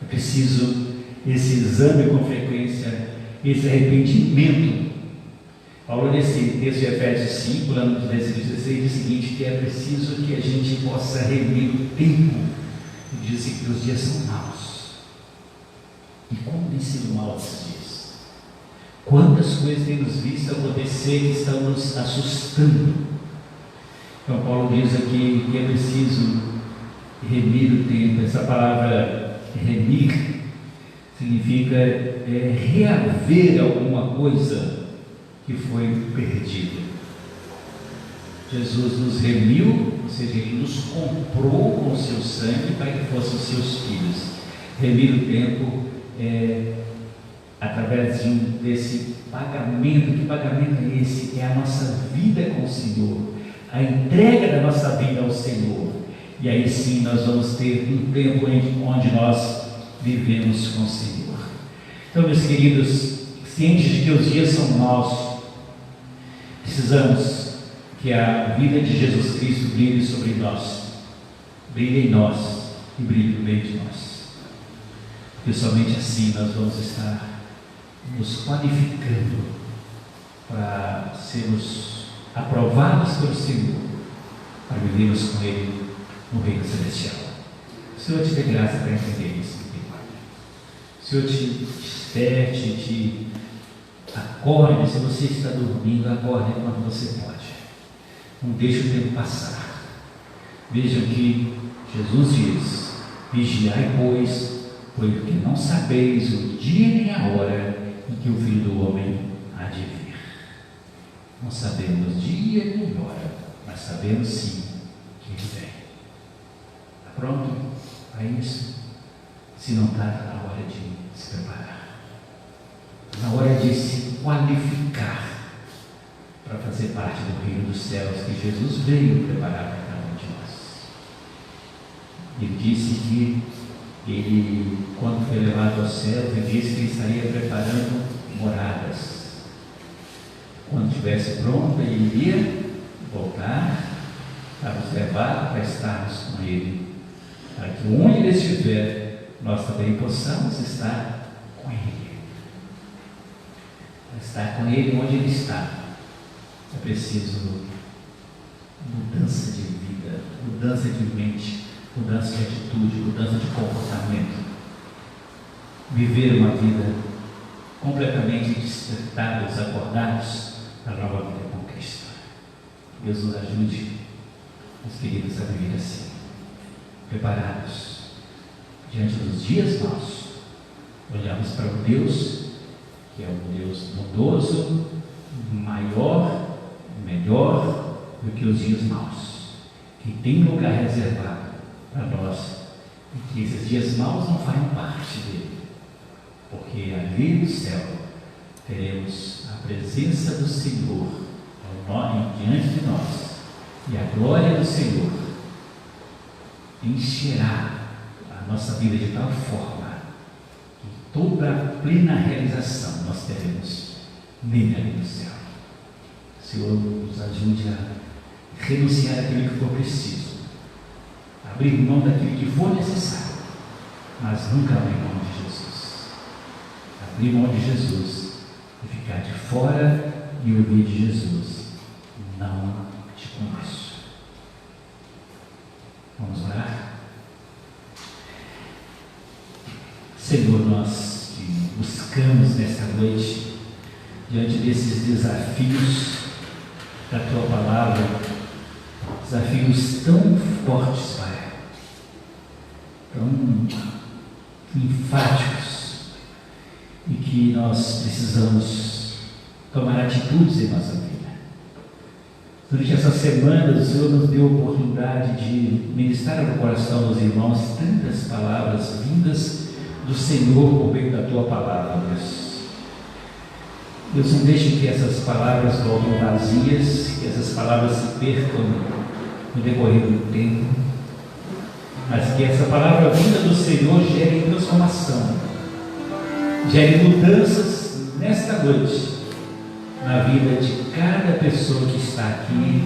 É preciso esse exame com frequência, esse arrependimento. Paulo, nesse texto de Efésios 5, lá no versículo 16, diz o seguinte, que é preciso que a gente possa remir o tempo. Ele diz que os dias são maus. E como tem sido maus esses dias? Quantas coisas temos visto acontecer que estão nos assustando? Então Paulo diz aqui que é preciso remir o tempo. Essa palavra remir significa reaver alguma coisa que foi perdida. Jesus nos remiu, ou seja, Ele nos comprou com o seu sangue para que fossem seus filhos. Remir o tempo através desse pagamento. Que pagamento é esse? É a nossa vida com o Senhor, a entrega da nossa vida ao Senhor. E aí sim nós vamos ter um tempo onde nós vivemos com o Senhor. Então, meus queridos, cientes de que os dias são maus, precisamos que a vida de Jesus Cristo brilhe sobre nós, brilhe em nue e brilhe no meio de nós, porque somente assim nós vamos estar nos qualificando para sermos aprovados pelo Senhor, para vivermos com Ele no reino celestial. O Senhor te dê graça para entender isso, meu Pai. O Senhor te desperte, te acorde. Se você está dormindo, acorde quando você pode. Não deixe o tempo passar. Vejam que Jesus diz: vigiai, pois, porque não sabeis o dia nem a hora em que o Filho do Homem há de vir. Não sabemos dia nem hora, mas sabemos sim que Ele vem. Está pronto para isso? Se não está, está na hora de se preparar. Na hora de se qualificar para fazer parte do reino dos céus que Jesus veio preparar para cada um de nós. Ele disse que ele, quando foi levado aos céus, ele disse que ele estaria preparando moradas. Quando estivesse pronto, ele iria voltar para nos levar para estarmos com ele, para que onde ele estiver, nós também possamos estar com ele. Estar com Ele onde Ele está. É preciso mudança de vida, mudança de mente, mudança de atitude, mudança de comportamento. Viver uma vida completamente despertados, acordados para a nova vida com Cristo. Deus nos ajude, meus queridos, a viver assim, preparados diante dos dias maus. Olhamos para o Deus que é um Deus bondoso, maior, melhor do que os dias maus, que tem lugar reservado para nós, e que esses dias maus não fazem parte dele, porque ali no céu teremos a presença do Senhor diante de nós, e a glória do Senhor encherá a nossa vida de tal forma que toda a plena realização nós teremos nele ali no céu. O Senhor nos ajude a renunciar àquilo que for preciso, abrir mão daquilo que for necessário, mas nunca abrir mão de Jesus. Abrir mão de Jesus e ficar de fora e ouvir de Jesus: não te conheço. Vamos orar? Senhor, nós te buscamos nesta noite, diante desses desafios da Tua Palavra, desafios tão fortes, Pai, tão enfáticos, e que nós precisamos tomar atitudes em nossa vida. Durante essa semana, o Senhor nos deu a oportunidade de ministrar no coração dos irmãos tantas palavras vindas do Senhor por meio da Tua Palavra, Deus. Deus, não deixe que essas palavras voltem vazias, que essas palavras se percam no decorrer do tempo, mas que essa palavra vinda do Senhor gere transformação, gere mudanças nesta noite, na vida de cada pessoa que está aqui,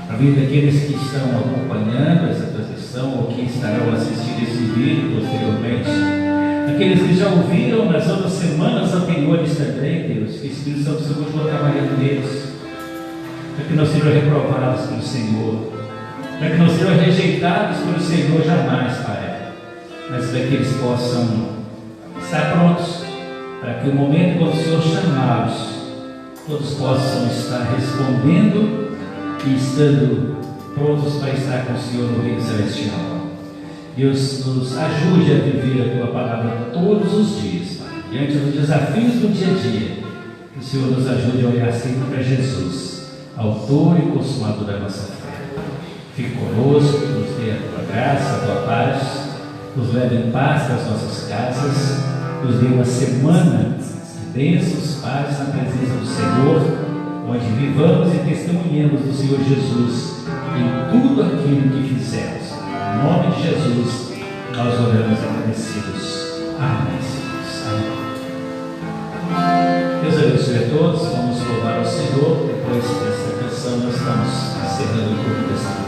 na vida daqueles que estão acompanhando essa transmissão ou que estarão assistindo esse vídeo posteriormente, aqueles que já ouviram nas outras semanas anteriores também, Deus, que o Espírito Santo do Senhor continua trabalhando neles, para que não sejam reprovados pelo Senhor, para que não sejam rejeitados pelo Senhor jamais, Pai, mas para que eles possam estar prontos, para que o momento quando o Senhor chamá-los, todos possam estar respondendo e estando prontos para estar com o Senhor no reino celestial. Deus, nos ajude a viver a Tua Palavra todos os dias, Pai, diante dos desafios do dia a dia. Que o Senhor nos ajude a olhar sempre para Jesus, autor e consumador da nossa fé. Fique conosco, nos dê a Tua graça, a Tua paz, nos leve em paz para as nossas casas, nos dê uma semana de bênçãos, paz na presença do Senhor, onde vivamos e testemunhemos do Senhor Jesus em tudo aquilo que fizemos. Em nome de Jesus, nós oramos agradecidos. Amém, Senhor. Amém. Deus abençoe a todos. Vamos louvar ao Senhor. Depois dessa canção, nós estamos encerrando o culto desta noite.